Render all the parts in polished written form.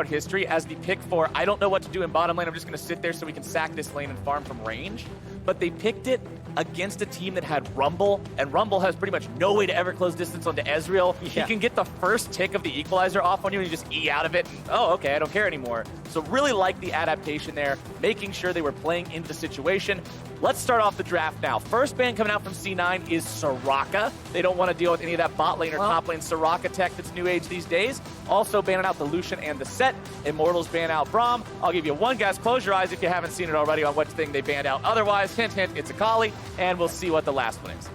history as the pick for, I don't know what to do in bottom lane, I'm just going to sit there so we can sack this lane and farm from range. But they picked it against a team that had Rumble, and Rumble has pretty much no way to ever close distance onto Ezreal. Yeah. He can get the first tick of the equalizer off on you and you just E out of it, and oh, okay, I don't care anymore. So really like the adaptation there, making sure they were playing into the situation. Let's start off the draft now. First ban coming out from C9 is Soraka. They don't want to deal with any of that bot lane or top lane Soraka tech that's new age these days. Also banning out the Lucian and the Set. Immortals ban out Braum. I'll give you one guess. Close your eyes if you haven't seen it already on what thing they banned out. Otherwise, hint, hint, it's Akali, and we'll see what the last one is.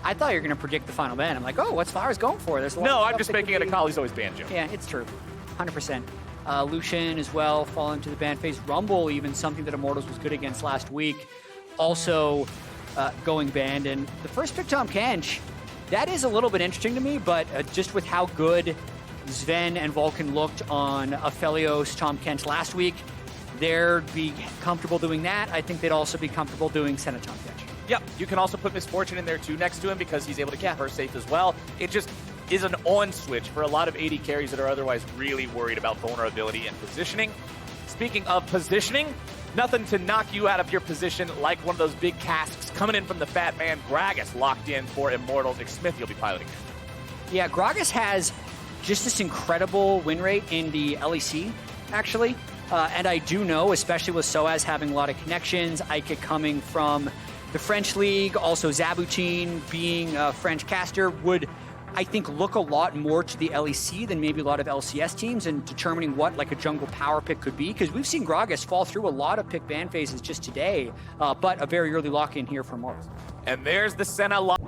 I thought you were going to predict the final ban. I'm like, oh, what's Flowers going for? There's a lot no, of I'm just making it Akali's always banned, Joe. Yeah, it's true. 100%. Lucian as well, falling to the ban phase. Rumble, even something that Immortals was good against last week, also going banned. And the first pick, Tahm Kench, that is a little bit interesting to me, but just with how good Sven and Vulcan looked on Aphelios, Tahm Kench last week, they'd be comfortable doing that. I think they'd also be comfortable doing Senna Tahm Kench. Yep, you can also put Misfortune in there too next to him because he's able to keep her safe as well. It just is an on switch for a lot of AD carries that are otherwise really worried about vulnerability and positioning. Speaking of positioning, nothing to knock you out of your position like one of those big casks coming in from the fat man. Gragas locked in for Immortals. Smith, you'll be piloting. Yeah, Gragas has just this incredible win rate in the LEC, actually. And I do know, especially with Soaz having a lot of connections, Ika coming from the French League, also Zabutin being a French caster, would, I think, look a lot more to the LEC than maybe a lot of LCS teams and determining what like a jungle power pick could be. Because we've seen Gragas fall through a lot of pick ban phases just today, but a very early lock-in here for Immortals. And there's the Senna lock.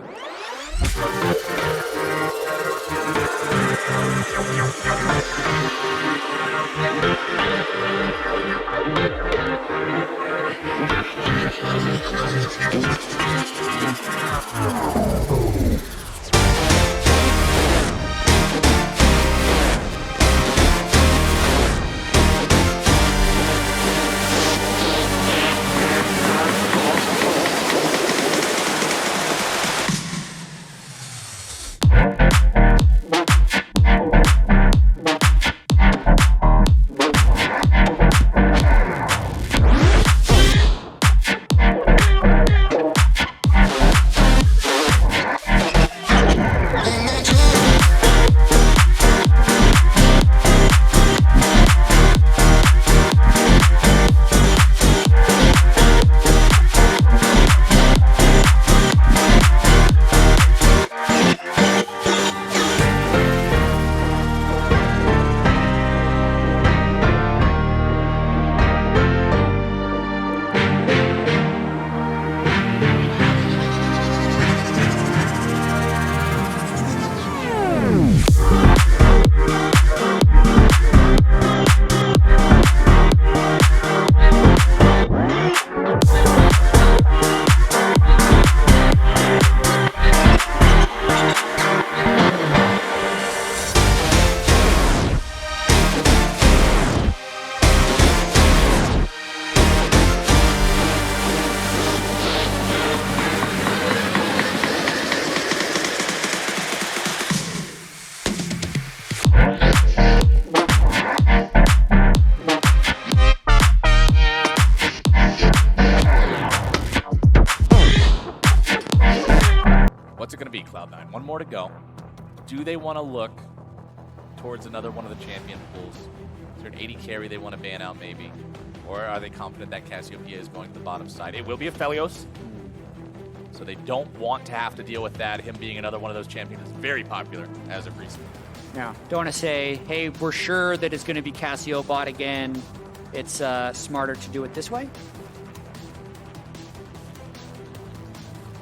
What's it going to be, Cloud9? One more to go. Do they want to look towards another one of the champion pools? Is there an 80 carry they want to ban out, maybe? Or are they confident that Cassiopeia is going to the bottom side? It will be Aphelios, so they don't want to have to deal with that. Him being another one of those champions is very popular as of recent. Yeah, don't want to say, hey, we're sure that it's going to be Cassio bot again. It's smarter to do it this way.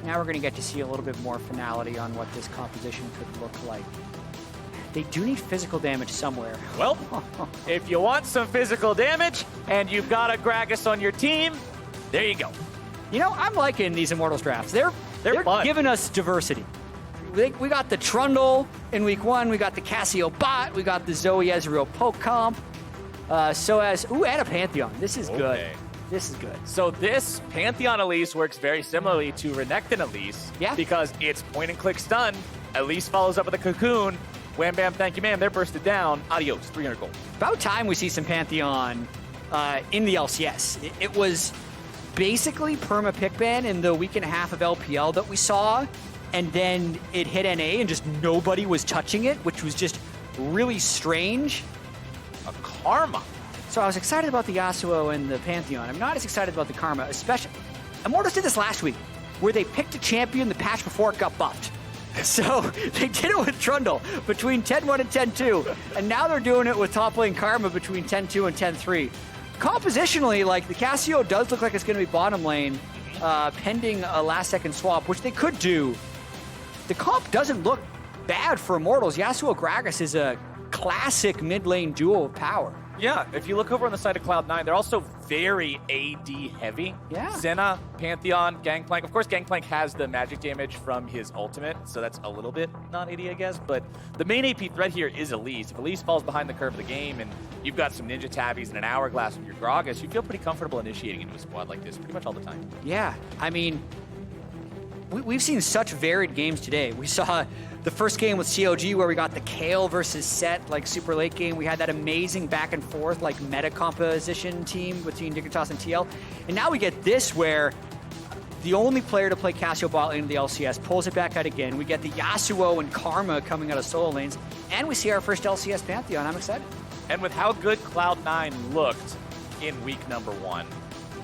Now we're going to get to see a little bit more finality on what this composition could look like. They do need physical damage somewhere. Well, if you want some physical damage and you've got a Gragas on your team, there you go. You know, I'm liking these Immortals drafts. They're giving us diversity. We got the Trundle in week 1. We got the Cassio bot. We got the Zoe Ezreal poke comp. And a Pantheon. This is good. This is good. So this Pantheon Elise works very similarly to Renekton Elise. Yeah. Because it's point and click stun. Elise follows up with a Cocoon. Wham Bam, thank you, ma'am. They're bursted down. Adios, 300 gold. About time we see some Pantheon in the LCS. It was basically perma pick ban in the week and a half of LPL that we saw, and then it hit NA and just nobody was touching it, which was just really strange. A Karma. So I was excited about the Yasuo and the Pantheon. I'm not as excited about the Karma, especially. Immortals did this last week, where they picked a champion the patch before it got buffed. So they did it with Trundle between 10-1 and 10-2, and now they're doing it with top lane Karma between 10-2 and 10-3. Compositionally, like, the Cassio does look like it's going to be bottom lane, pending a last-second swap, which they could do. The comp doesn't look bad for Immortals. Yasuo Gragas is a classic mid-lane duo of power. Yeah, if you look over on the side of Cloud9, they're also very AD heavy. Yeah. Senna, Pantheon, Gangplank. Of course, Gangplank has the magic damage from his ultimate, so that's a little bit not AD, I guess. But the main AP threat here is Elise. If Elise falls behind the curve of the game and you've got some Ninja Tabbies and an Hourglass with your Gragas, you feel pretty comfortable initiating into a squad like this pretty much all the time. Yeah, I mean, we've seen such varied games today. We saw the first game with COG where we got the Kale versus Set, like, super late game. We had that amazing back and forth, like, meta composition team between Dignitas and TL. And now we get this where the only player to play Cassio bot lane in the LCS pulls it back out again. We get the Yasuo and Karma coming out of solo lanes. And we see our first LCS Pantheon. I'm excited. And with how good Cloud9 looked in week number 1,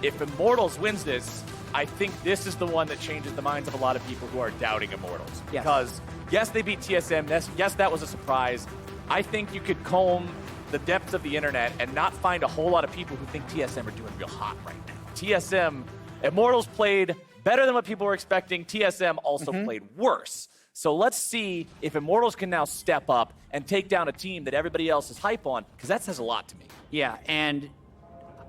if Immortals wins this, I think this is the one that changes the minds of a lot of people who are doubting Immortals. Yeah. Because, yes, they beat TSM. Yes, that was a surprise. I think you could comb the depths of the internet and not find a whole lot of people who think TSM are doing real hot right now. TSM, Immortals played better than what people were expecting. TSM also played worse. So let's see if Immortals can now step up and take down a team that everybody else is hype on, because that says a lot to me. Yeah, and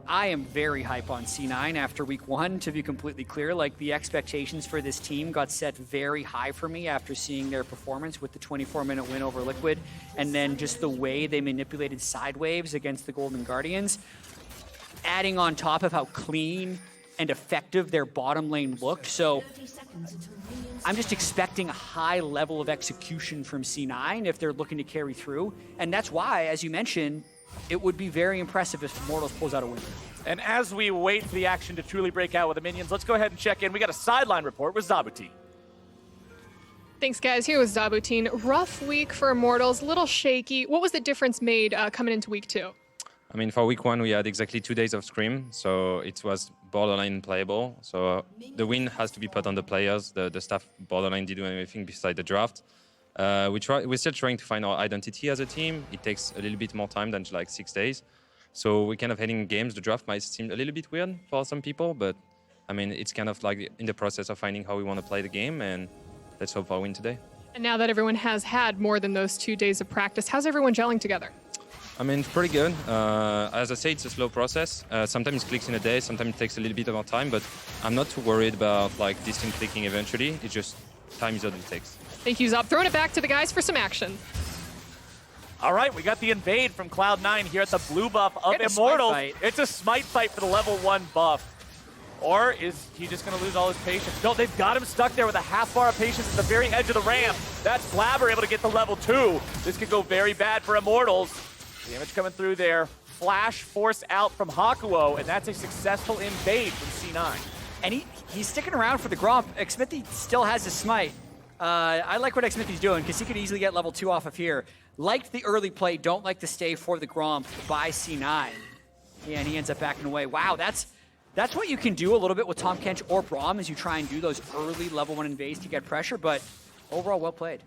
I am very hype on C9 after week 1, to be completely clear. Like, the expectations for this team got set very high for me after seeing their performance with the 24-minute win over Liquid, and then just the way they manipulated side waves against the Golden Guardians. Adding on top of how clean and effective their bottom lane looked. So I'm just expecting a high level of execution from C9 if they're looking to carry through. And that's why, as you mentioned, it would be very impressive if Immortals pulls out a win. And as we wait for the action to truly break out with the minions, let's go ahead and check in. We got a sideline report with Zabuti. Thanks, guys. Here was Zabutin. Rough week for Immortals, a little shaky. What was the difference made coming into week 2? I mean, for week 1, we had exactly 2 days of Scrim, so it was borderline playable. So the win has to be put on the players. The staff borderline didn't do anything beside the draft. We're still trying to find our identity as a team. It takes a little bit more time than like 6 days. So we're kind of heading games. The draft might seem a little bit weird for some people, but I mean, it's kind of like in the process of finding how we want to play the game, and let's hope for a win today. And now that everyone has had more than those 2 days of practice, how's everyone gelling together? I mean, it's pretty good. As I say, it's a slow process. Sometimes it clicks in a day, sometimes it takes a little bit of time, but I'm not too worried about like distant clicking eventually. It's just time is all it takes. Thank you, Zop. Throwing it back to the guys for some action. All right, we got the invade from Cloud9 here at the blue buff of Immortals. It's a smite fight for the level 1 buff. Or is he just going to lose all his patience? No, they've got him stuck there with a half bar of patience at the very edge of the ramp. That's Flabber able to get the level 2. This could go very bad for Immortals. Damage coming through there. Flash force out from Hakuo, and that's a successful invade from C9. And he's sticking around for the Gromp. Xmithy still has his smite. I like what Xmithy's doing, because he could easily get level 2 off of here. Liked the early play, don't like to stay for the Gromp by C9. Yeah, and he ends up backing away. Wow, that's what you can do a little bit with Tahm Kench or Braum as you try and do those early level 1 invades to get pressure, but overall, well played.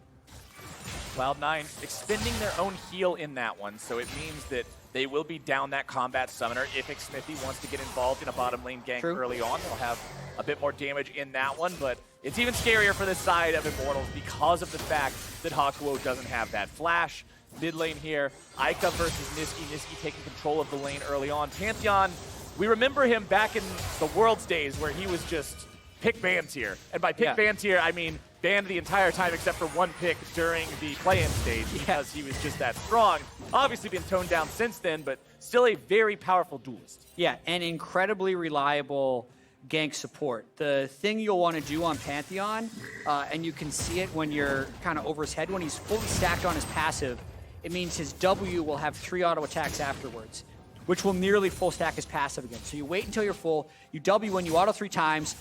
Cloud9 expending their own heal in that one, so it means that they will be down that combat summoner. If Xmithy wants to get involved in a bottom lane gank early on, they'll have a bit more damage in that one, but it's even scarier for this side of Immortals because of the fact that Hakuo doesn't have that flash. Mid lane here, Aika versus Niski. Niski taking control of the lane early on. Pantheon, we remember him back in the Worlds days where he was just pick bans here. And by pick bans here, I mean banned the entire time except for one pick during the play-in stage because he was just that strong. Obviously been toned down since then, but still a very powerful duelist. Yeah, and incredibly reliable gank support. The thing you'll want to do on Pantheon, and you can see it when you're kind of over his head, when he's fully stacked on his passive, it means his W will have 3 auto attacks afterwards, which will nearly full stack his passive again. So you wait until you're full, you W when you auto 3 times,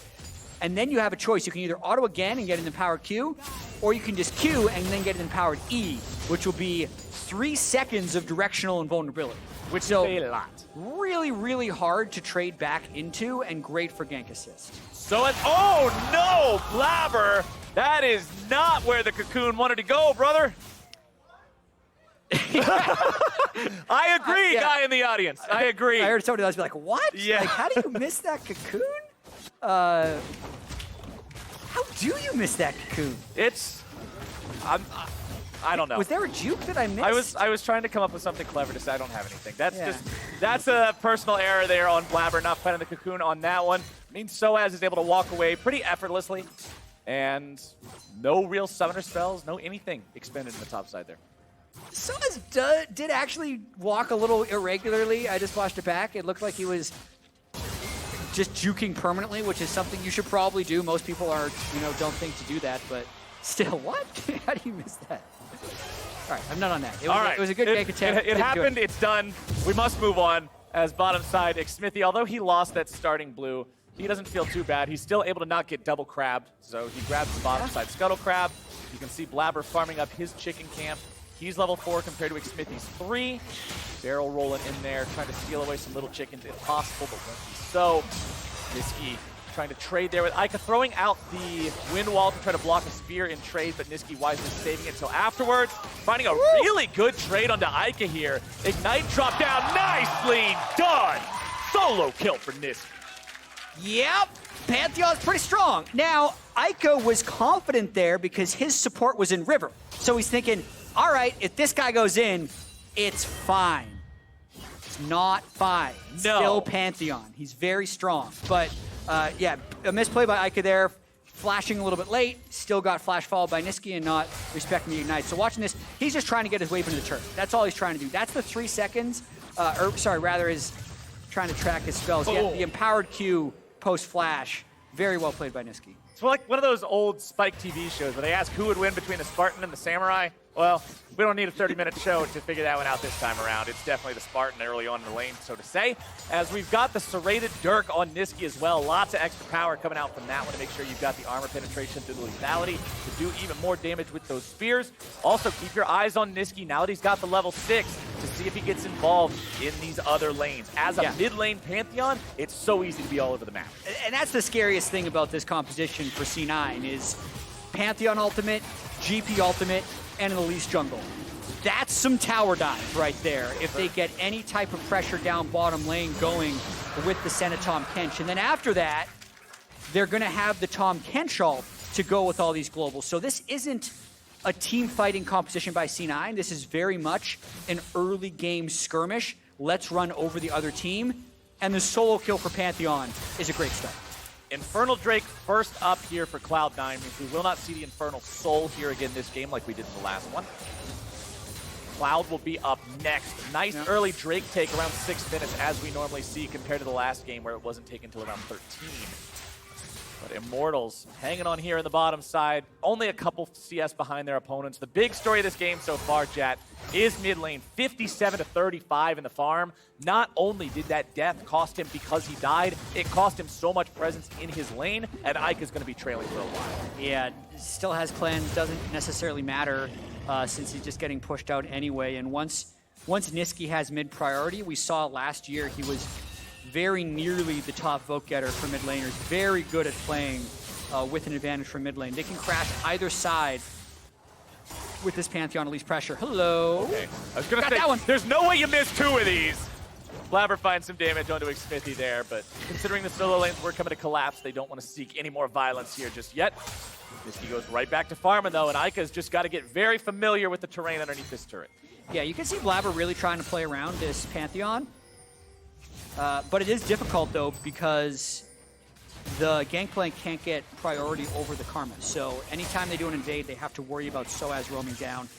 and then you have a choice. You can either auto again and get an empowered Q, or you can just Q and then get an empowered E, which will be 3 seconds of directional invulnerability. Which is a lot. Really, really hard to trade back into and great for gank assist. So, oh no, Blabber! That is not where the Cocoon wanted to go, brother. I agree, Yeah. guy in the audience. I agree. I heard somebody else be like, what? Yeah. Like, how do you miss that Cocoon? How do you miss that Cocoon? It's, I don't know. Was there a juke that I missed? I was trying to come up with something clever to say I don't have anything. Yeah. That's a personal error there on Blabber, not finding the Cocoon on that one. Means Soaz is able to walk away pretty effortlessly, and no real summoner spells, no anything expended in the top side there. Soaz did actually walk a little irregularly. I just watched it back. It looked like he was just juking permanently, which is something you should probably do. Most people are, don't think to do that, but still, what? How do you miss that? All right, I'm not on that. It was a good gank attempt. It happened. It's done. We must move on. As bottom side, Xmithy, although he lost that starting blue, he doesn't feel too bad. He's still able to not get double crabbed, so he grabs the bottom side Scuttle Crab. You can see Blabber farming up his chicken camp. He's level 4 compared to Xmithy's 3. Barrel rolling in there, trying to steal away some little chickens. Impossible, but won't be so. Niski trying to trade there with Ica, throwing out the wind wall to try to block a spear in trade, but Niski wisely saving it until afterwards. Finding a really good trade onto Ica here. Ignite drop down, nicely done! Solo kill for Niski. Yep, Pantheon's pretty strong. Now, Ica was confident there because his support was in River. So he's thinking, all right, if this guy goes in, it's fine. It's not fine. It's still Pantheon. He's very strong. But, yeah, a misplay by Ica there. Flashing a little bit late. Still got flash followed by Niski and not respecting the Ignite. So watching this, he's just trying to get his wave into the turret. That's all he's trying to do. That's the 3 seconds. Is trying to track his spells. Yeah, the empowered Q post-flash. Very well played by Niski. It's like one of those old Spike TV shows where they ask who would win between the Spartan and the Samurai. Well, we don't need a 30-minute show to figure that one out this time around. It's definitely the Spartan early on in the lane, so to say. As we've got the serrated Dirk on Niski as well. Lots of extra power coming out from that one to make sure you've got the armor penetration through the lethality to do even more damage with those spears. Also, keep your eyes on Niski now that he's got the level 6 to see if he gets involved in these other lanes. As a mid-lane Pantheon, it's so easy to be all over the map. And that's the scariest thing about this composition for C9 is Pantheon ultimate, GP ultimate, and an Elise jungle. That's some tower dive right there if they get any type of pressure down bottom lane going with the Senna Tom Kench. And then after that, they're going to have the Tom Kench ult to go with all these globals. So this isn't a team fighting composition by C9. This is very much an early game skirmish. Let's run over the other team. And the solo kill for Pantheon is a great start. Infernal Drake first up here for Cloud9 means we will not see the Infernal Soul here again this game like we did in the last one. Cloud will be up next. Nice early Drake take around 6 minutes as we normally see compared to the last game where it wasn't taken until around 13. But Immortals hanging on here in the bottom side. Only a couple CS behind their opponents. The big story of this game so far, chat, is mid lane. 57-35 in the farm. Not only did that death cost him because he died, it cost him so much presence in his lane, and Ike is going to be trailing for a while. Yeah, still has clan. Doesn't necessarily matter since he's just getting pushed out anyway. And once Niski has mid priority, we saw last year he was very nearly the top vote getter for mid laners. Very good at playing with an advantage for mid lane. They can crash either side with this Pantheon at least pressure. Hello. Okay. I was going to say, that one. There's no way you miss 2 of these. Blabber finds some damage onto Xmithy there, but considering the solo lanes were coming to collapse, they don't want to seek any more violence here just yet. Niski goes right back to farming though, and Ica's just got to get very familiar with the terrain underneath this turret. Yeah, you can see Blabber really trying to play around this Pantheon. But it is difficult, though, because the Gangplank can't get priority over the Karma. So anytime they do an invade, they have to worry about Soaz roaming down.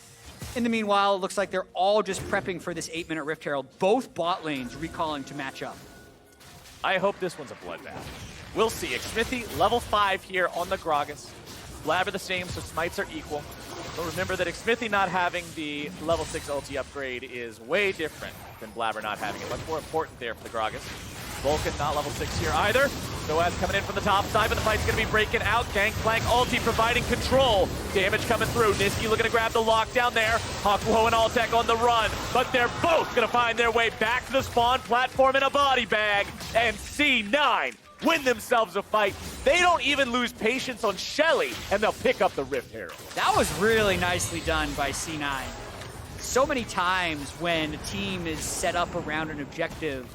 In the meanwhile, it looks like they're all just prepping for this 8-minute Rift Herald. Both bot lanes recalling to match up. I hope this one's a bloodbath. We'll see. Xmithy, level 5 here on the Gragas. Blabber the same, so smites are equal. But remember that Xmithy not having the level 6 ulti upgrade is way different than Blabber not having it. Much more important there for the Gragas. Vulcan not level 6 here either. Soaz coming in from the top side, but the fight's going to be breaking out. Gangplank ulti providing control. Damage coming through. Nisqy looking to grab the lockdown there. Hakuho and Altec on the run, but they're both going to find their way back to the spawn platform in a body bag. And C9 win themselves a fight. They don't even lose patience on Shelly, and they'll pick up the Rift Herald. That was really nicely done by C9. So many times when a team is set up around an objective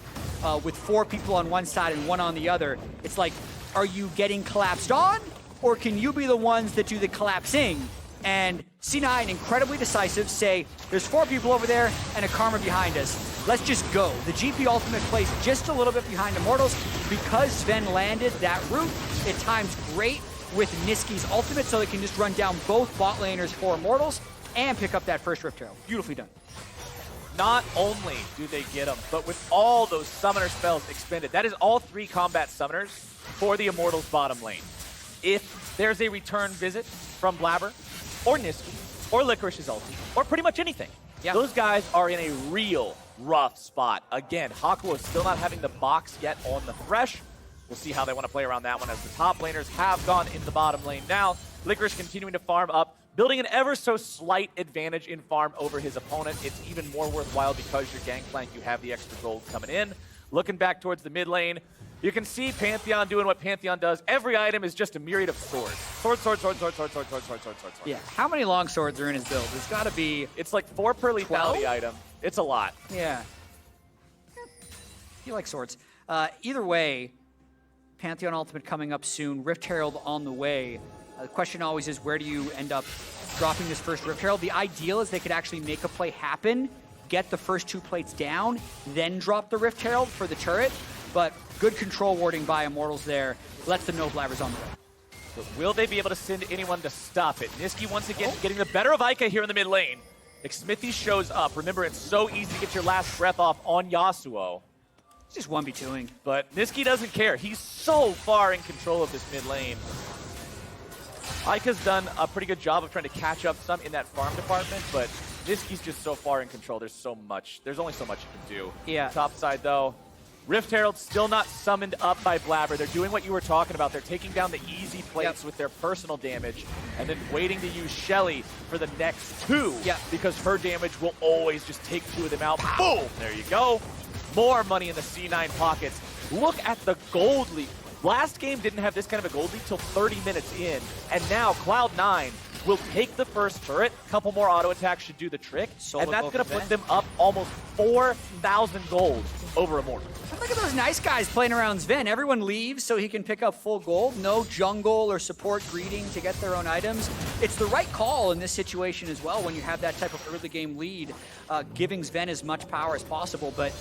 with 4 people on one side and 1 on the other, it's like, are you getting collapsed on, or can you be the ones that do the collapsing? And C9, incredibly decisive, say, there's 4 people over there and a Karma behind us. Let's just go. The GP ultimate plays just a little bit behind Immortals. Because Sven landed that route, it times great with Nisqy's ultimate, so they can just run down both bot laners for Immortals and pick up that first Rift Herald. Beautifully done. Not only do they get them, but with all those summoner spells expended, that is all 3 combat summoners for the Immortals bottom lane. If there's a return visit from Blabber, or Nisqy, or Licorice's ulti, or pretty much anything, those guys are in a real rough spot. Again, Hakuho is still not having the box yet on the Thresh. We'll see how they want to play around that one as the top laners have gone in the bottom lane now. Licorice continuing to farm up, building an ever so slight advantage in farm over his opponent. It's even more worthwhile because you're Gangplank, you have the extra gold coming in. Looking back towards the mid lane, you can see Pantheon doing what Pantheon does. Every item is just a myriad of swords. Sword, sword, sword, sword, sword, sword, sword, sword, sword, sword. Yeah, how many long swords are in his build? There's got to be... It's like 4 per lethality item. It's a lot. Yeah. He likes swords. Either way, Pantheon Ultimate coming up soon, Rift Herald on the way. The question always is, where do you end up dropping this first Rift Herald? The ideal is they could actually make a play happen, get the first 2 plates down, then drop the Rift Herald for the turret. But good control warding by Immortals there. Lets them know Blabber's on the way. But will they be able to send anyone to stop it? Nisqy once again getting the better of Ica here in the mid lane. Xmithy shows up. Remember, it's so easy to get your last breath off on Yasuo. It's just 1v2ing. But Nisqy doesn't care. He's so far in control of this mid lane. Ica's done a pretty good job of trying to catch up some in that farm department, but Nisqy's just so far in control. There's so much. There's only so much you can do. Yeah. Top side, though. Rift Herald still not summoned up by Blabber. They're doing what you were talking about. They're taking down the easy plates with their personal damage and then waiting to use Shelly for the next 2 because her damage will always just take 2 of them out. Boom! There you go. More money in the C9 pockets. Look at the gold lead. Last game didn't have this kind of a gold lead till 30 minutes in, and now Cloud9 will take the first turret. A couple more auto attacks should do the trick, and that's going to put them up almost 4,000 gold over Immortal. Look at those nice guys playing around Sven. Everyone leaves so he can pick up full gold. No jungle or support greeting to get their own items. It's the right call in this situation as well when you have that type of early game lead, giving Sven as much power as possible. But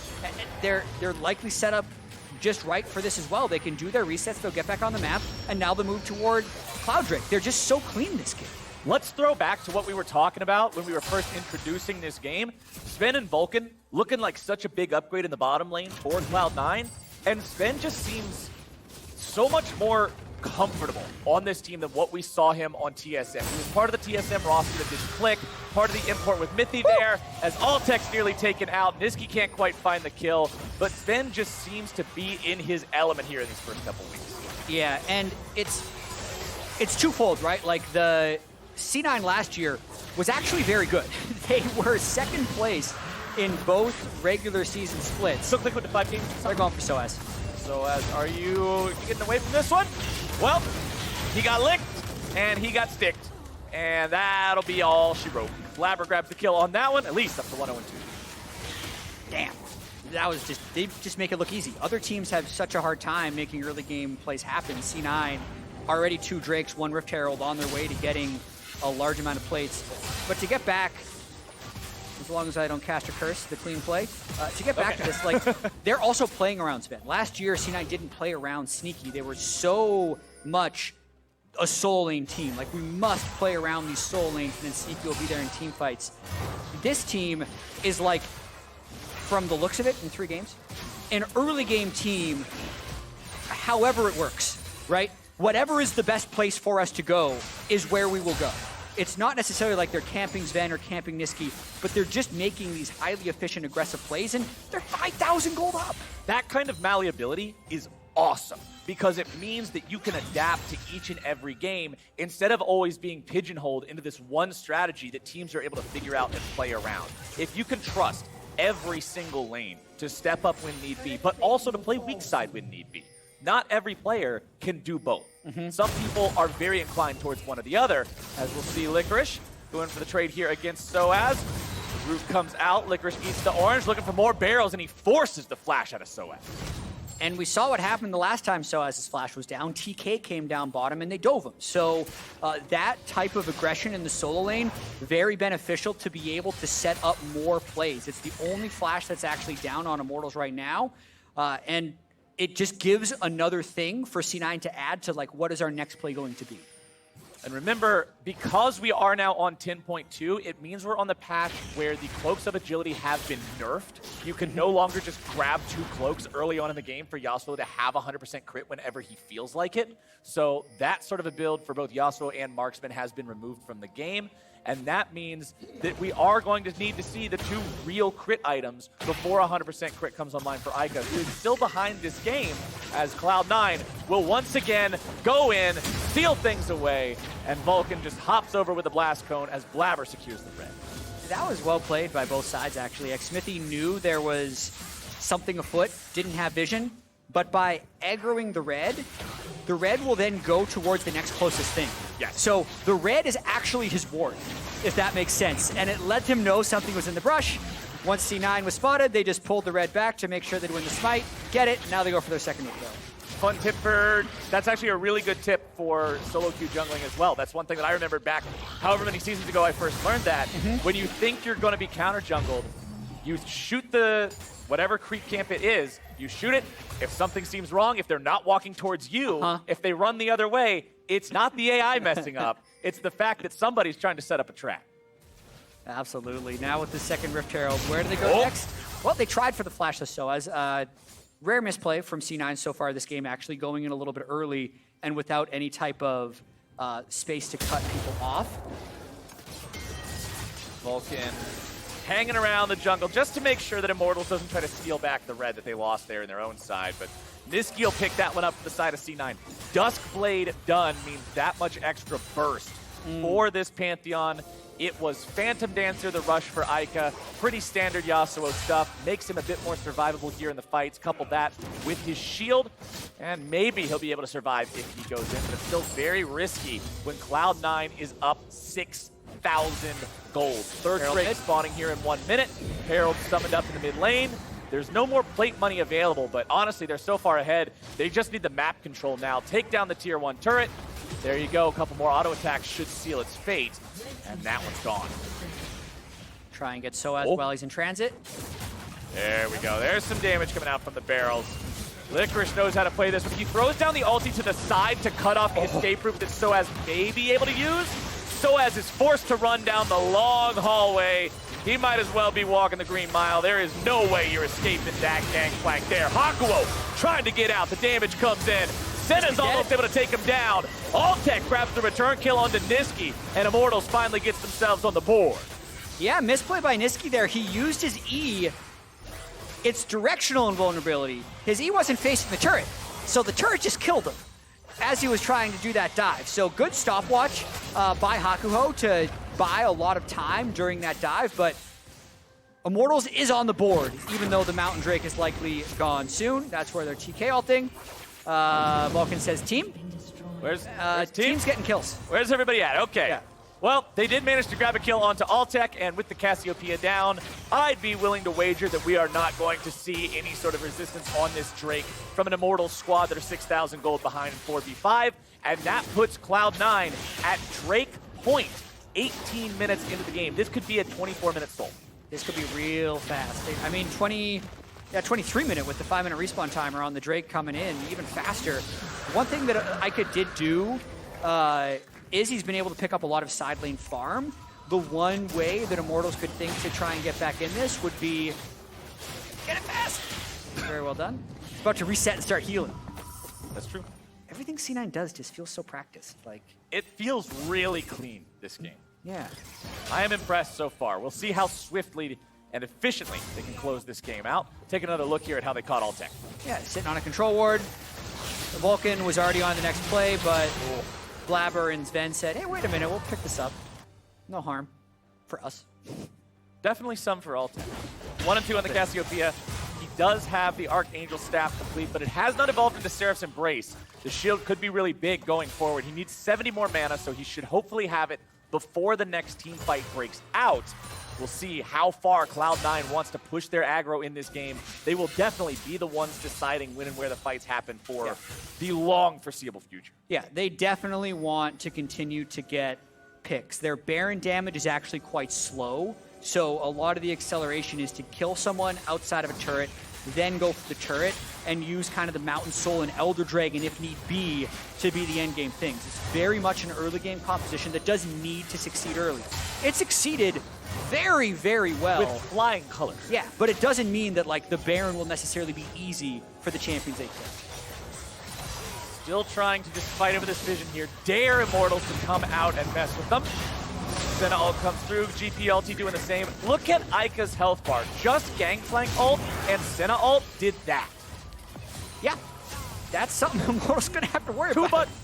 they're likely set up just right for this as well. They can do their resets, they'll get back on the map, and now they'll move toward Cloud Drake. They're just so clean this game. Let's throw back to what we were talking about when we were first introducing this game. Sven and Vulcan looking like such a big upgrade in the bottom lane for Cloud9, and Sven just seems so much more comfortable on this team than what we saw him on TSM. He was part of the TSM roster that didn't click, part of the import with Mithy there, as Altec's nearly taken out. Nisqy can't quite find the kill, but Sven just seems to be in his element here in these first couple weeks. Yeah, and it's twofold, right? Like the C9 last year was actually very good. They were second place in both regular season splits. So quick with the 5 games. They're going for Soaz. Soaz, are you getting away from this one? Well, he got licked and he got sticked. And that'll be all she wrote. Blabber grabs the kill on that one, at least up to 1-0-2. Damn. That was they just make it look easy. Other teams have such a hard time making early game plays happen. C9, already 2 Drakes, 1 Rift Herald on their way to getting a large amount of plates. But to get back, as long as I don't cast a curse, the clean play, to get back to this, like, they're also playing around Sven. Last year, C9 didn't play around Sneaky. They were so much a soul lane team. Like, we must play around these soul lanes, and then Sneaky will be there in team fights. This team is like, from the looks of it, in 3 games, an early game team. however it works, right? Whatever is the best place for us to go is where we will go. It's not necessarily like they're camping Sven or camping Niski, but they're just making these highly efficient, aggressive plays, and they're 5,000 gold up. That kind of malleability is awesome because it means that you can adapt to each and every game instead of always being pigeonholed into this one strategy that teams are able to figure out and play around. If you can trust every single lane to step up when need be, but also to play weak side when need be. Not every player can do both. Some people are very inclined towards one or the other, as we'll see Licorice going for the trade here against Soaz. The root comes out, Licorice eats the orange, looking for more barrels, and he forces the flash out of Soaz. And we saw what happened the last time Soaz's flash was down. TK came down bottom and they dove him. So that type of aggression in the solo lane, very beneficial to be able to set up more plays. It's the only flash that's actually down on Immortals right now. And it just gives another thing for C9 to add to, like, what is our next play going to be? And remember, because we are now on 10.2, it means we're on the patch where the cloaks of agility have been nerfed. You can no longer just grab 2 cloaks early on in the game for Yasuo to have 100% crit whenever he feels like it. So that sort of a build for both Yasuo and Marksman has been removed from the game. And that means that we are going to need to see the 2 real crit items before 100% crit comes online for Ica, who's still behind this game, as Cloud9 will once again go in, steal things away, and Vulcan just hops over with a blast cone as Blabber secures the red. That was well played by both sides, actually. Smithy knew there was something afoot, didn't have vision, but by aggroing the red will then go towards the next closest thing. Yes. So the red is actually his ward, if that makes sense. And it let him know something was in the brush. Once C9 was spotted, they just pulled the red back to make sure they'd win the smite, get it, now they go for their second kill. Fun tip for, that's actually a really good tip for solo queue jungling as well. That's one thing that I remember back however many seasons ago I first learned that. When you think you're going to be counter jungled, you shoot the whatever creep camp it is, you shoot it. If something seems wrong, if they're not walking towards you, if they run the other way, it's not the AI messing up. It's the fact that somebody's trying to set up a trap. Absolutely. Now with the second Rift Herald, where do they go next? Well, they tried for the flash of Soaz. Rare misplay from C9 so far this game, actually going in a little bit early and without any type of space to cut people off. Vulcan hanging around the jungle just to make sure that Immortals doesn't try to steal back the red that they lost there in their own side. But Niski will pick that one up for the side of C9. Duskblade done means that much extra burst for this Pantheon. It was Phantom Dancer, the rush for Ica. Pretty standard Yasuo stuff. Makes him a bit more survivable here in the fights. Couple that with his shield, and maybe he'll be able to survive if he goes in. But it's still very risky when Cloud9 is up 6,000 gold. Third Drake spawning here in 1 minute. Herald summoned up in the mid lane. There's no more plate money available, but honestly, they're so far ahead. They just need the map control now. Take down the tier 1 turret. There you go. A couple more auto attacks should seal its fate. And that one's gone. Try and get Soaz while he's in transit. There we go. There's some damage coming out from the barrels. Licorice knows how to play this. When he throws down the ulti to the side to cut off the escape route that Soaz may be able to use, Soaz is forced to run down the long hallway. He might as well be walking the green mile. There is no way you're escaping that gangplank there. Hakuo trying to get out. The damage comes in. Senna's almost able to take him down. Altec grabs the return kill onto Niski, and Immortals finally gets themselves on the board. Yeah, misplay by Niski there. He used his E. It's directional invulnerability. His E wasn't facing the turret, so the turret just killed him as he was trying to do that dive. So good stopwatch by Hakuho to buy a lot of time during that dive, but Immortals is on the board, even though the Mountain Drake is likely gone soon. That's where they're TK ulting. Vulcan says team. Where's team's getting kills. Where's everybody at? Okay. Yeah. Well, they did manage to grab a kill onto Altec, and with the Cassiopeia down, I'd be willing to wager that we are not going to see any sort of resistance on this Drake from an Immortals squad that are 6,000 gold behind in 4v5, and that puts Cloud9 at Drake point 18 minutes into the game. This could be a 24-minute soul. This could be real fast. I mean, 23-minute with the 5-minute respawn timer on the Drake coming in, even faster. One thing that Ica did do is he's been able to pick up a lot of side lane farm. The one way that Immortals could think to try and get back in this would be get it fast. Very well done. He's about to reset and start healing. That's true. Everything C9 does just feels so practiced. Like, It feels really clean, this game. yeah. I am impressed so far. We'll see how swiftly and efficiently they can close this game out. Take another look here at how they caught Altec. Yeah, sitting on a control ward. The Vulcan was already on the next play, but Blabber and Sven said, hey, wait a minute, we'll pick this up. No harm for us. Definitely some for Altec. 1 and 2 on the Cassiopeia. He does have the Archangel Staff complete, but it has not evolved into Seraph's Embrace. The shield could be really big going forward. He needs 70 more mana, so he should hopefully have it before the next team fight breaks out. We'll see how far Cloud9 wants to push their aggro in this game. They will definitely be the ones deciding when and where the fights happen for the long foreseeable future. Yeah, they definitely want to continue to get picks. Their Baron damage is actually quite slow, so a lot of the acceleration is to kill someone outside of a turret, then go for the turret, and use kind of the Mountain Soul and Elder Dragon, if need be, to be the end game things. It's very much an early game composition that does need to succeed early. It succeeded very, very well. With flying colors. Yeah, but it doesn't mean that like the Baron will necessarily be easy for the champions they pick. Still trying to just fight over this vision here. Dare Immortals to come out and mess with them. Senna ult comes through, GP ulti doing the same. Look at Ika's health bar. Just Gangplank ult and Senna ult did that. Yeah, that's something Immortals gonna have to worry about. 2 buttons.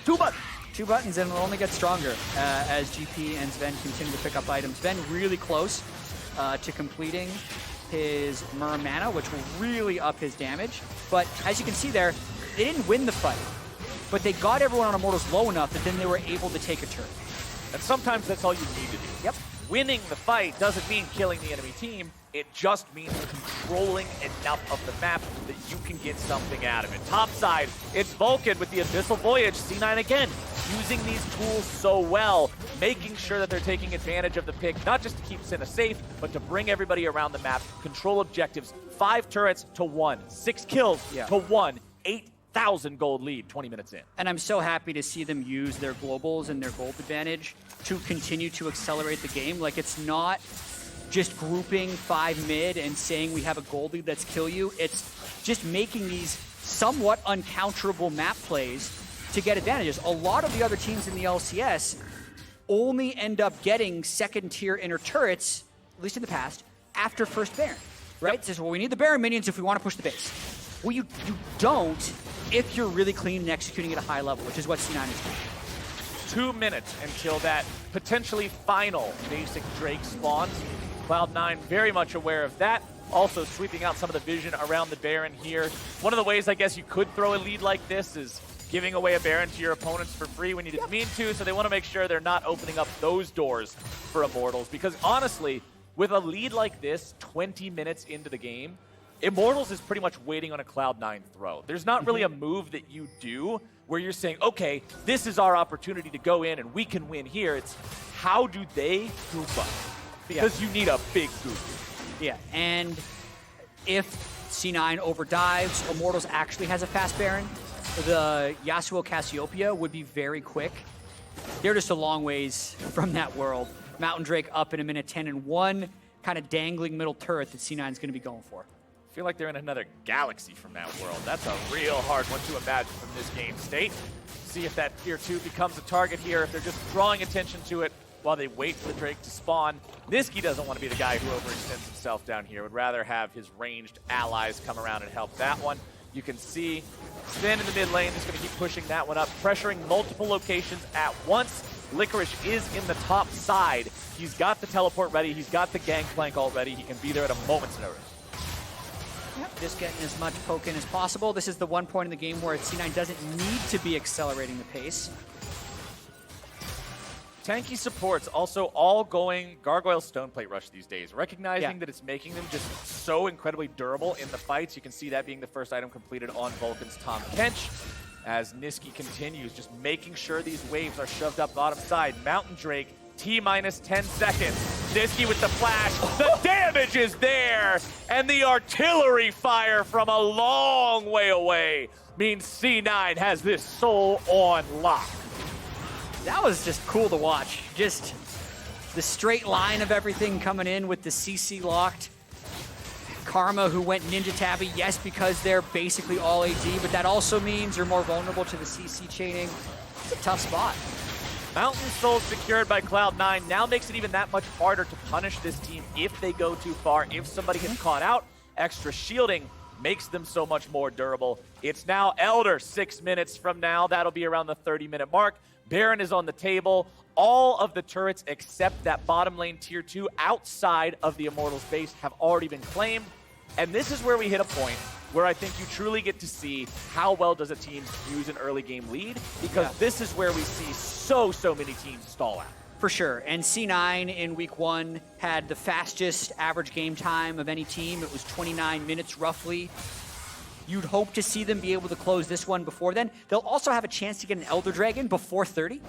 2 buttons. 2 buttons and it'll only get stronger as GP and Sven continue to pick up items. Sven really close to completing his Muramana, which will really up his damage. But as you can see there, they didn't win the fight, but they got everyone on Immortals low enough that then they were able to take a turn. And sometimes that's all you need to do. Yep. Winning the fight doesn't mean killing the enemy team. It just means controlling enough of the map that you can get something out of it. Top side, it's Vulcan with the Abyssal Voyage. C9 again, using these tools so well, making sure that they're taking advantage of the pick, not just to keep Senna safe, but to bring everybody around the map, control objectives. 5 turrets to 1, 6 kills to 1, 8,000 gold lead 20 minutes in. And I'm so happy to see them use their globals and their gold advantage to continue to accelerate the game. Like, it's not just grouping 5 mid and saying we have a gold lead, let's kill you. It's just making these somewhat uncounterable map plays to get advantages. A lot of the other teams in the LCS only end up getting second-tier inner turrets, at least in the past, after first Baron, right? It says, well, we need the Baron minions if we want to push the base. Well, you don't if you're really clean and executing at a high level, which is what C9 is doing. 2 minutes until that potentially final basic Drake spawns. Cloud9 very much aware of that. Also sweeping out some of the vision around the Baron here. One of the ways I guess you could throw a lead like this is giving away a Baron to your opponents for free when you didn't mean to, so they want to make sure they're not opening up those doors for Immortals. Because honestly, with a lead like this, 20 minutes into the game, Immortals is pretty much waiting on a Cloud9 throw. There's not really a move that you do where you're saying, okay, this is our opportunity to go in and we can win here. It's how do they goof up? Because you need a big goof. Yeah, and if C9 overdives, Immortals actually has a fast Baron, the Yasuo Cassiopeia would be very quick. They're just a long ways from that world. Mountain Drake up in a minute 10 and 1 kind of dangling middle turret that C9 is going to be going for. I feel like they're in another galaxy from that world. That's a real hard one to imagine from this game state. See if that tier 2 becomes a target here, if they're just drawing attention to it while they wait for the Drake to spawn. Niski doesn't want to be the guy who overextends himself down here. Would rather have his ranged allies come around and help that one. You can see Sven in the mid lane is going to keep pushing that one up, pressuring multiple locations at once. Licorice is in the top side. He's got the teleport ready. He's got the gangplank already. He can be there at a moment's notice. Yep, just getting as much poke in as possible. This is the one point in the game where C9 doesn't need to be accelerating the pace. Tanky supports also all going Gargoyle Stoneplate Rush these days, recognizing that it's making them just so incredibly durable in the fights. You can see that being the first item completed on Vulcan's Tahm Kench, as Niski continues just making sure these waves are shoved up bottom side. Mountain Drake, T-minus 10 seconds. Niski with the flash, the damage is there, and the artillery fire from a long way away means C9 has this soul on lock. That was just cool to watch. Just the straight line of everything coming in with the CC locked. Karma, who went Ninja Tabby, yes, because they're basically all AD, but that also means you're more vulnerable to the CC chaining. It's a tough spot. Mountain Soul secured by Cloud9 now makes it even that much harder to punish this team if they go too far. If somebody gets caught out, extra shielding makes them so much more durable. It's now Elder 6 minutes from now. That'll be around the 30-minute mark. Baron is on the table. All of the turrets except that bottom lane tier 2 outside of the Immortals base have already been claimed. And this is where we hit a point where I think you truly get to see how well does a team use an early game lead, because this is where we see so many teams stall out. For sure, and C9 in week 1 had the fastest average game time of any team. It was 29 minutes roughly. You'd hope to see them be able to close this one before then. They'll also have a chance to get an Elder Dragon before 30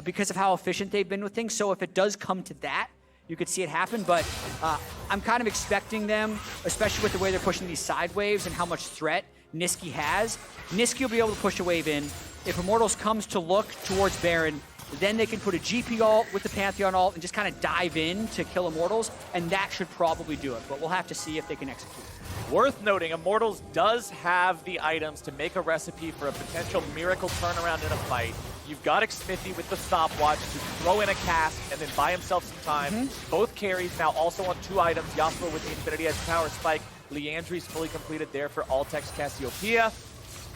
because of how efficient they've been with things. So if it does come to that, you could see it happen, but I'm kind of expecting them, especially with the way they're pushing these side waves and how much threat Nisqy has. Nisqy will be able to push a wave in. If Immortals comes to look towards Baron, then they can put a GP ult with the Pantheon ult and just kind of dive in to kill Immortals, and that should probably do it, but we'll have to see if they can execute. Worth noting, Immortals does have the items to make a recipe for a potential miracle turnaround in a fight. You've got Xmithy with the stopwatch to throw in a cast and then buy himself some time. Both carries now also on 2 items. Yasuo with the Infinity Edge Power Spike. Leandri's fully completed there for Altex Cassiopeia.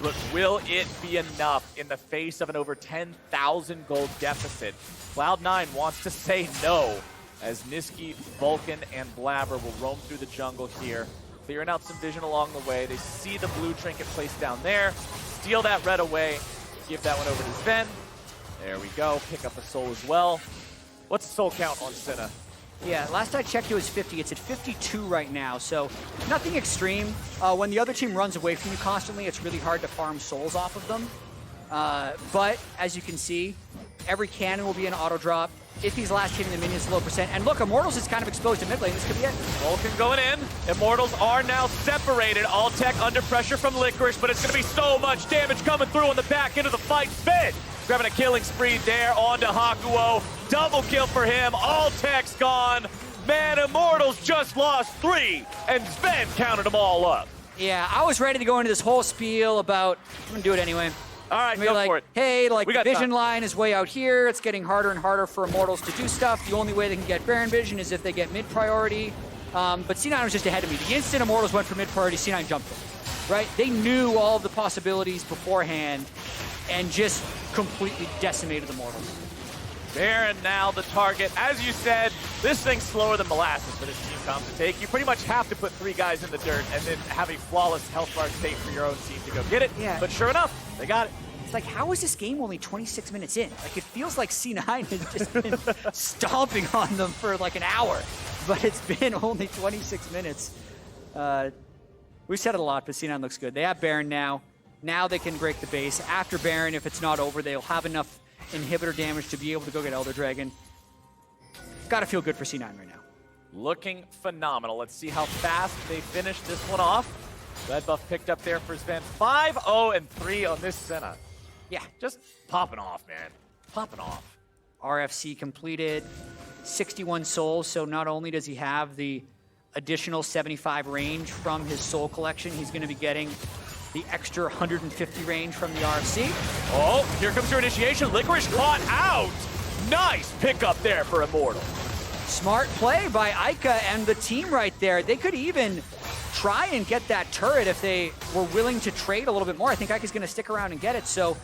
But will it be enough in the face of an over 10,000 gold deficit? Cloud9 wants to say no, as Nisqy, Vulcan, and Blabber will roam through the jungle here, clearing out some vision along the way. They see the blue trinket placed down there, steal that red away, give that one over to Sven. There we go, pick up a soul as well. What's the soul count on Senna? Yeah, last I checked it was 50. It's at 52 right now, so nothing extreme. When the other team runs away from you constantly, it's really hard to farm souls off of them. But as you can see, every cannon will be an auto drop. If he's last hitting the minions low percent. And look, Immortals is kind of exposed to mid lane. This could be it. Vulcan going in. Immortals are now separated. Altec under pressure from Licorice, but it's going to be so much damage coming through on the back end of the fight. Sven grabbing a killing spree there onto Hakuo. Double kill for him. Altec's gone. Man, Immortals just lost 3, and Sven counted them all up. Yeah, I was ready to go into this whole spiel about, I'm going to do it anyway. All right, go for it. Hey, like We the got vision time. line is way out here. It's getting harder and harder for Immortals to do stuff. The only way they can get Baron vision is if they get mid priority. But C9 was just ahead of me. The instant Immortals went for mid priority, C9 jumped in. Right? They knew all of the possibilities beforehand and just completely decimated the Immortals. Baron now the target. As you said, this thing's slower than molasses for this team comp to take. You pretty much have to put 3 guys in the dirt and then have a flawless health bar state for your own team to go get it. Yeah. But sure enough, they got it. It's like, how is this game only 26 minutes in? Like, it feels like C9 has just been stomping on them for like an hour, but it's been only 26 minutes. We've said it a lot, but C9 looks good. They have Baron now. Now they can break the base. After Baron, if it's not over, they'll have enough inhibitor damage to be able to go get Elder Dragon. Gotta feel good for C9 right now. Looking phenomenal. Let's see how fast they finish this one off. Red buff picked up there for Sven. 5-0-3 on this Senna. Yeah, Just popping off, man. Popping off. RFC completed, 61 souls, so not only does he have the additional 75 range from his soul collection, he's going to be getting the extra 150 range from the RFC. Oh, here comes your initiation. Licorice caught out. Nice pickup there for Immortal. Smart play by Ica and the team right there. They could even try and get that turret if they were willing to trade a little bit more. I think Ica's going to stick around and get it, so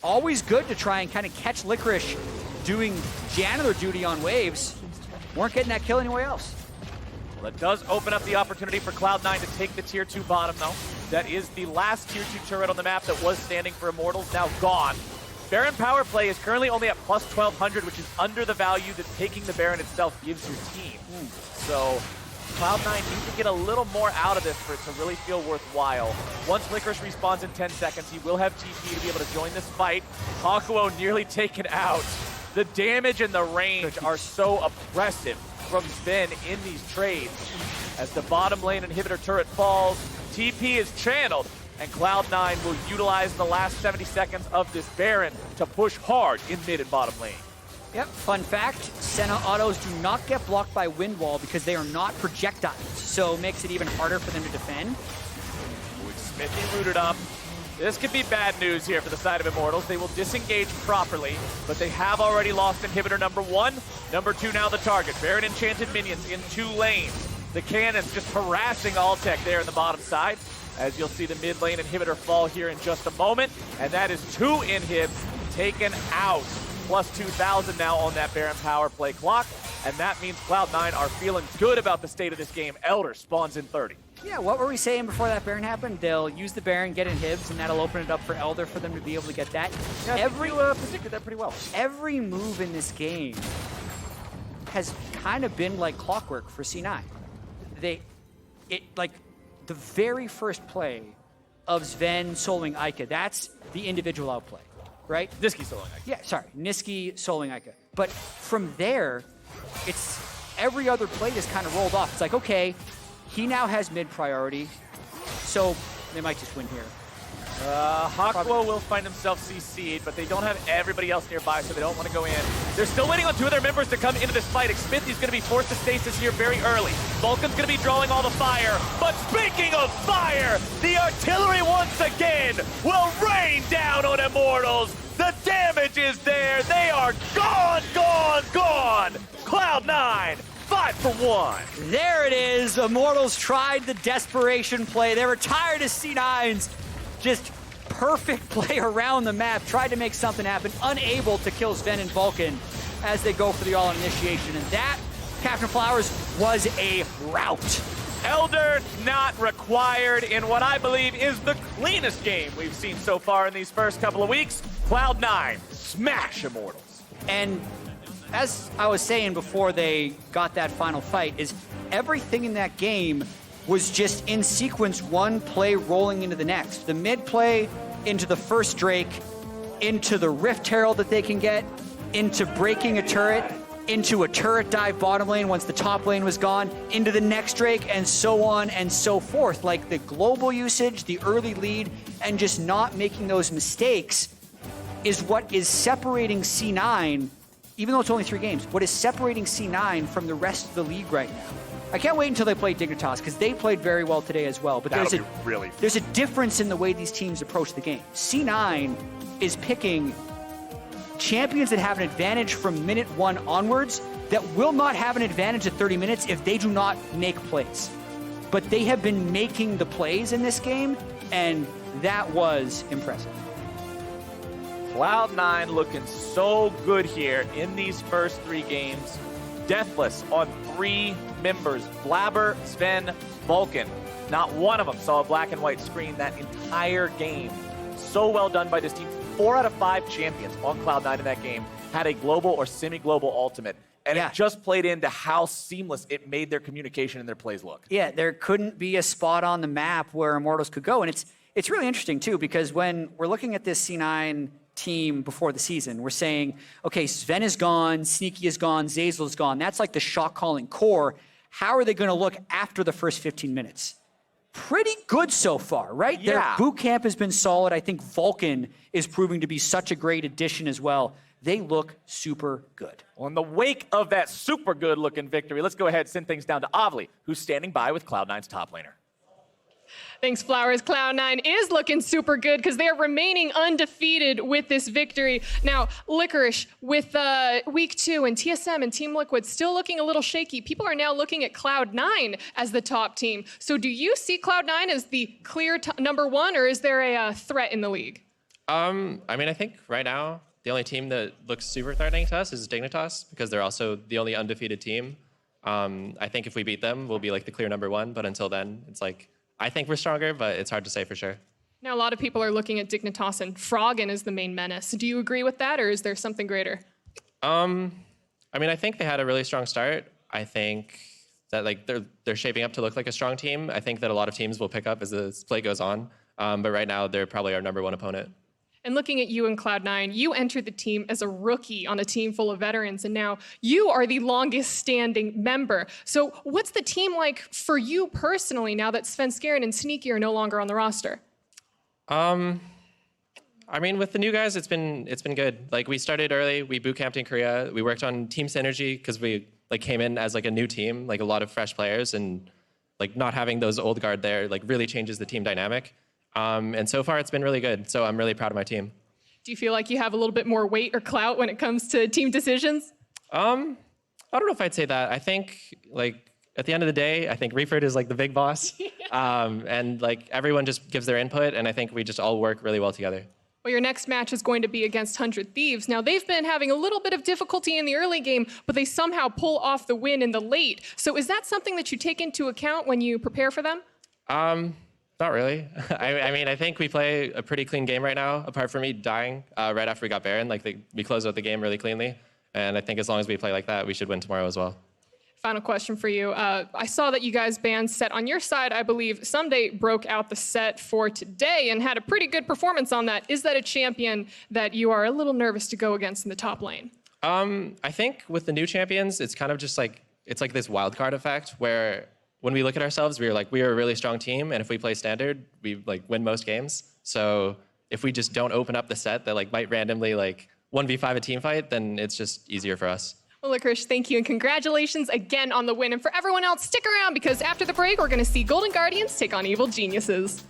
always good to try and kind of catch Licorice doing janitor duty on waves. Weren't getting that kill anywhere else. Well, that does open up the opportunity for Cloud9 to take the tier 2 bottom, though. That is the last tier 2 turret on the map that was standing for Immortals, now gone. Baron power play is currently only at plus 1,200, which is under the value that taking the Baron itself gives your team. So Cloud9 needs to get a little more out of this for it to really feel worthwhile. Once Licorice respawns in 10 seconds, he will have TP to be able to join this fight. Hakuo nearly taken out. The damage and the range are so oppressive from Sven in these trades. As the bottom lane inhibitor turret falls, TP is channeled, and Cloud9 will utilize the last 70 seconds of this Baron to push hard in mid and bottom lane. Yep, fun fact, Senna autos do not get blocked by Wind Wall because they are not projectiles, so it makes it even harder for them to defend. Smithy rooted up. This could be bad news here for the side of Immortals. They will disengage properly, but they have already lost inhibitor number 1. Number 2 now the target. Baron Enchanted minions in 2 lanes. The cannons just harassing Alltech there in the bottom side. As you'll see the mid lane inhibitor fall here in just a moment. And that is 2 inhibs taken out. Plus 2,000 now on that Baron power play clock. And that means Cloud9 are feeling good about the state of this game. Elder spawns in 30. Yeah, what were we saying before that Baron happened? They'll use the Baron, get inhibs, and that'll open it up for Elder for them to be able to get that. Yeah, you predicted that pretty well. Every move in this game has kind of been like clockwork for C9. Like the very first play of Sven soloing Ica, that's the individual outplay, right? Niski soloing Ica. Yeah, sorry, Niski soloing Ica. But from there, it's every other play just kind of rolled off. It's like, okay, he now has mid priority, so they might just win here. Hakwo will find himself CC'd, but they don't have everybody else nearby, so they don't want to go in. They're still waiting on 2 of their members to come into this fight. Smithy's going to be forced to stasis here very early. Vulcan's going to be drawing all the fire. But speaking of fire, the artillery once again will rain down on Immortals. The damage is there. They are gone, gone, gone. Cloud9, 5 for 1. There it is. Immortals tried the desperation play. They were tired of C9's just perfect play around the map, tried to make something happen, unable to kill Sven and Vulcan as they go for the all-in initiation. And that, Captain Flowers, was a rout. Elder not required in what I believe is the cleanest game we've seen so far in these first couple of weeks. Cloud9 smash Immortals. And as I was saying before they got that final fight, is everything in that game was just in sequence, one play rolling into the next. The mid play into the first Drake, into the Rift Herald that they can get, into breaking a turret, into a turret dive bottom lane once the top lane was gone, into the next Drake, and so on and so forth. Like the global usage, the early lead, and just not making those mistakes is what is separating C9, even though it's only 3 games, what is separating C9 from the rest of the league right now. I can't wait until they play Dignitas, because they played very well today as well. But there's a difference in the way these teams approach the game. C9 is picking champions that have an advantage from minute 1 onwards that will not have an advantage at 30 minutes if they do not make plays. But they have been making the plays in this game, and that was impressive. Cloud9 looking so good here in these first 3 games. Deathless on 3 members, Blabber, Sven, Vulcan. Not one of them saw a black and white screen that entire game. So well done by this team. 4 out of 5 champions on Cloud9 in that game had a global or semi-global ultimate. And it just played into how seamless it made their communication and their plays look. Yeah, there couldn't be a spot on the map where Immortals could go. And it's really interesting, too, because when we're looking at this C9 team before the season, we're saying, okay, Sven is gone, Sneaky is gone, Zeyzal is gone. That's like the shot calling core. How are they going to look after the first 15 minutes? Pretty good so far, right? Yeah. Their boot camp has been solid. I think Vulcan is proving to be such a great addition as well. They look super good. Well, in the wake of that super good looking victory, let's go ahead and send things down to Avli, who's standing by with Cloud9's top laner. Thanks, Flowers. Cloud9 is looking super good because they are remaining undefeated with this victory. Now, Licorice, with week 2 and TSM and Team Liquid still looking a little shaky, people are now looking at Cloud9 as the top team. So do you see Cloud9 as the clear number 1, or is there a threat in the league? I mean, I think right now, the only team that looks super threatening to us is Dignitas, because they're also the only undefeated team. I think if we beat them, we'll be like the clear number 1, but until then, it's like, I think we're stronger, but it's hard to say for sure. Now, a lot of people are looking at Dignitas and Froggen as the main menace. Do you agree with that, or is there something greater? I mean, I think they had a really strong start. I think that like they're shaping up to look like a strong team. I think that a lot of teams will pick up as the play goes on. But right now, they're probably our number 1 opponent. And looking at you and Cloud9, you entered the team as a rookie on a team full of veterans, and now you are the longest standing member. So what's the team like for you personally now that Sven Skaren and Sneaky are no longer on the roster? I I mean, with the new guys, it's been good. Like we started early, we boot camped in Korea. We worked on team synergy because we like came in as like a new team, like a lot of fresh players, and like not having those old guard there like really changes the team dynamic. And so far, it's been really good. So I'm really proud of my team. Do you feel like you have a little bit more weight or clout when it comes to team decisions? I don't know if I'd say that. I think like at the end of the day, I think Reeford is like the big boss, and like everyone just gives their input, and I think we just all work really well together. Well, your next match is going to be against 100 Thieves. Now, they've been having a little bit of difficulty in the early game, but they somehow pull off the win in the late. So is that something that you take into account when you prepare for them? Not really. I mean, I think we play a pretty clean game right now, apart from me dying right after we got Baron. Like we closed out the game really cleanly, and I think as long as we play like that, we should win tomorrow as well. Final question for you. I saw that you guys banned Set on your side. I believe Someday broke out the set for today and had a pretty good performance on that. Is that a champion that you are a little nervous to go against in the top lane? I think with the new champions, it's kind of just like, it's like this wild card effect where when we look at ourselves, we are a really strong team. And if we play standard, we like win most games. So if we just don't open up the set that like might randomly like 1v5 a team fight, then it's just easier for us. Well, Licorice, thank you, and congratulations again on the win. And for everyone else, stick around because after the break, we're going to see Golden Guardians take on Evil Geniuses.